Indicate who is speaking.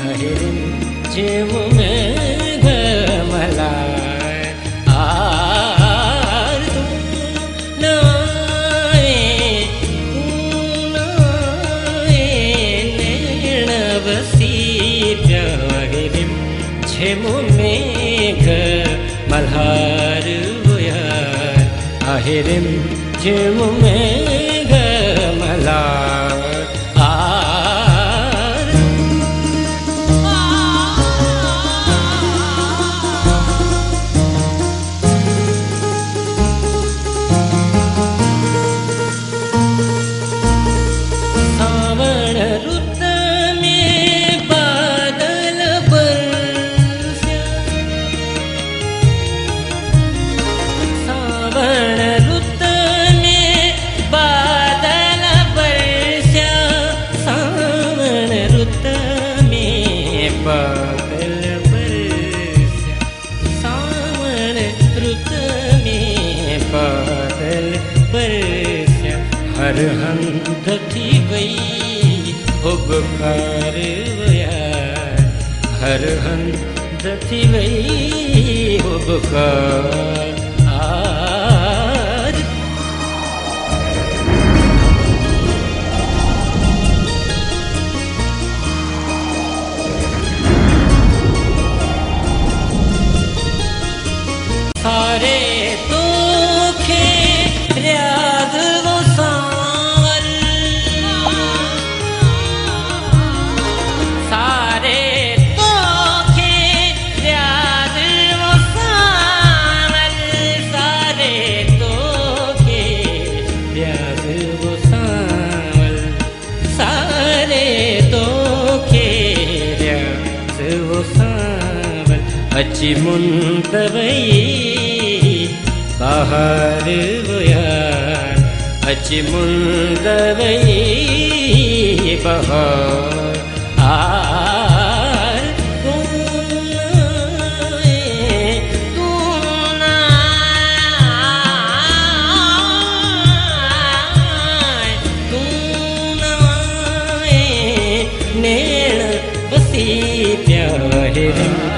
Speaker 1: अहिरिम जेवु मेघ मलाय आर तू नाए नैण वसीप्या अहिरिम जेवु मेघ मल्हार अहिरिम जेवु मेघ मल्हार हर हंध थी गई हो बुखार हर हंध थी गई हो बुखार आज सारे दुखे रियाज वो सांवल सारे दुखे रियाज वो सांवल सारे दुखे रियाज वो सांवल सारे दुखे रियाज वो सांवल अच्छी मुंतवई बाहर यार अच्छी मुंदवई बहार आर तू नैण बसी प्या अहिरिम